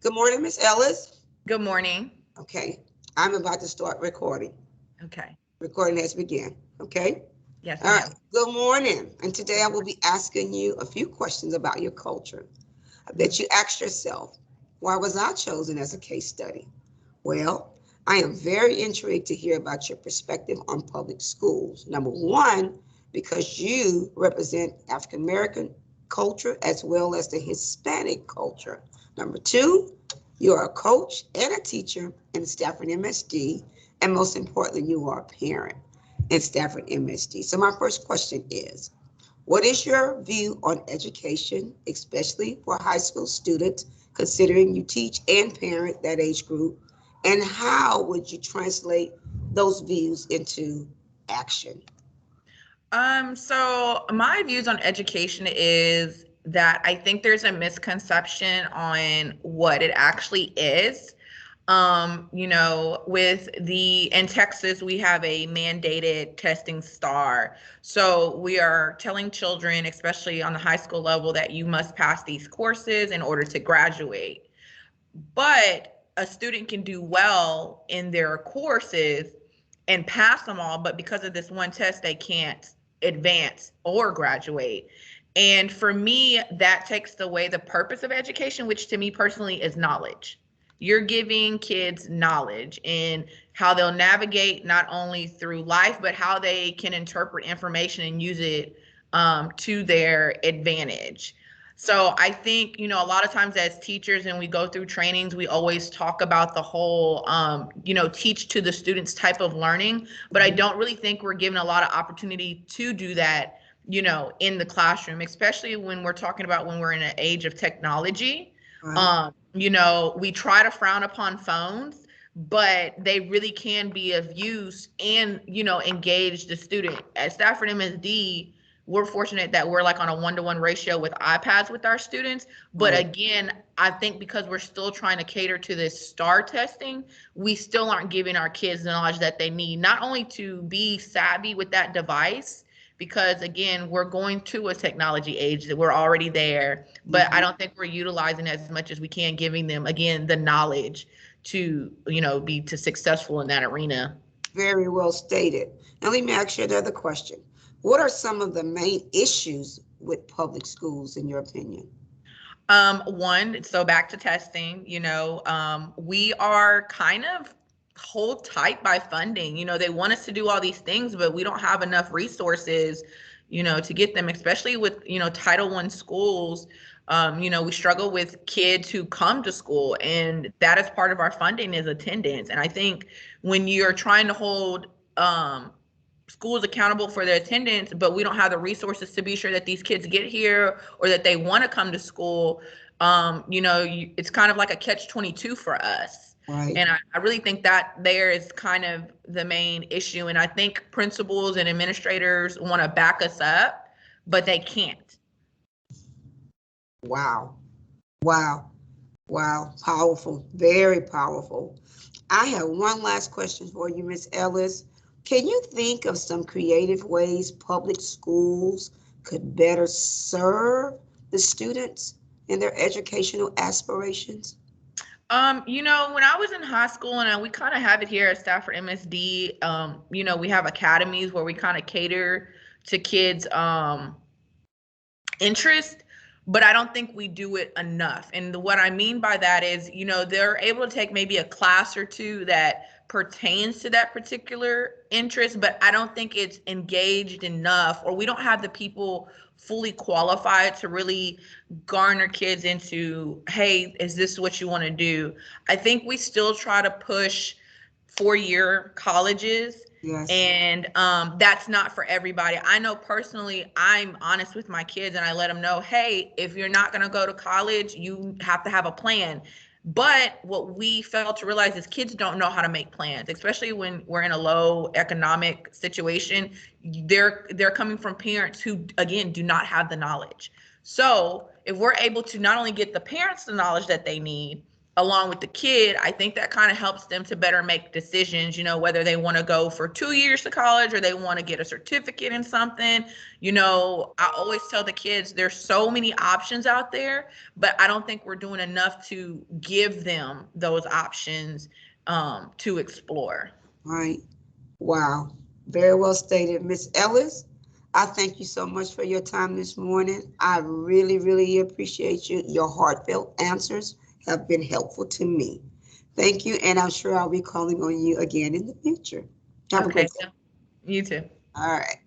Good morning, Miss Ellis. Good morning. Okay, I'm about to start recording. Okay. Recording has begun. Okay. Yes, All right. ma'am. Good morning. And today I will be asking you a few questions about your culture. I bet you asked yourself, why was I chosen as a case study? Well, I am very intrigued to hear about your perspective on public schools. Number one, because you represent African American culture as well as the Hispanic culture. Number two, you are a coach and a teacher in Stafford MSD. And most importantly, you are a parent in Stafford MSD. So my first question is, what is your view on education, especially for high school students, considering you teach and parent that age group? And how would you translate those views into action? So my views on education is that I think there's a misconception on what it actually is. With in Texas, we have a mandated testing star. So we are telling children, especially on the high school level, that you must pass these courses in order to graduate. But a student can do well in their courses and pass them all, but because of this one test, they can't advance or graduate. And for me, that takes away the purpose of education, which to me personally is knowledge. You're giving kids knowledge and how they'll navigate not only through life, but how they can interpret information and use it to their advantage. So I think, a lot of times as teachers and we go through trainings, we always talk about the whole, teach to the students type of learning. But I don't really think we're given a lot of opportunity to do that, in the classroom, especially when we're talking about when we're in an age of technology. Right. We try to frown upon phones, but they really can be of use and, engage the student. At Stafford MSD, we're fortunate that we're like on a 1-to-1 ratio with iPads with our students. But Right. again, I think because we're still trying to cater to this STAR testing, we still aren't giving our kids the knowledge that they need, not only to be savvy with that device, because again, we're going to a technology age that we're already there, but I don't think we're utilizing as much as we can, giving them again the knowledge to, be to successful in that arena. Very well stated. Now let me ask you another question. What are some of the main issues with public schools in your opinion? One, so back to testing, we are kind of hold tight by funding. They want us to do all these things, but we don't have enough resources, to get them, especially with, Title I schools. We struggle with kids who come to school, and that is part of our funding is attendance. And I think when you're trying to hold schools accountable for their attendance, but we don't have the resources to be sure that these kids get here or that they want to come to school. It's kind of like a catch-22 for us. Right. And I really think that there is kind of the main issue. And I think principals and administrators want to back us up, but they can't. Wow. Wow. Wow. Powerful. Very powerful. I have one last question for you, Miss Ellis. Can you think of some creative ways public schools could better serve the students in their educational aspirations? When I was in high school, and we kind of have it here at Stafford MSD, we have academies where we kind of cater to kids' interest, but I don't think we do it enough. And what I mean by that is, they're able to take maybe a class or two that pertains to that particular interest, but I don't think it's engaged enough, or we don't have the people fully qualified to really garner kids into, hey, is this what you want to do? I think we still try to push 4-year colleges, Yes. and that's not for everybody. I know personally, I'm honest with my kids and I let them know, hey, if you're not going to go to college, you have to have a plan. But what we fail to realize is kids don't know how to make plans, especially when we're in a low economic situation. They're coming from parents who, again, do not have the knowledge. So if we're able to not only get the parents the knowledge that they need, along with the kid, I think that kind of helps them to better make decisions, whether they want to go for 2 years to college or they want to get a certificate in something. I always tell the kids there's so many options out there, but I don't think we're doing enough to give them those options to explore. Right. Wow. Very well stated. Miss Ellis, I thank you so much for your time this morning. I really, really appreciate you. Your heartfelt answers have been helpful to me. Thank you, and I'm sure I'll be calling on you again in the future. Have a Okay, great day. so you too. All right.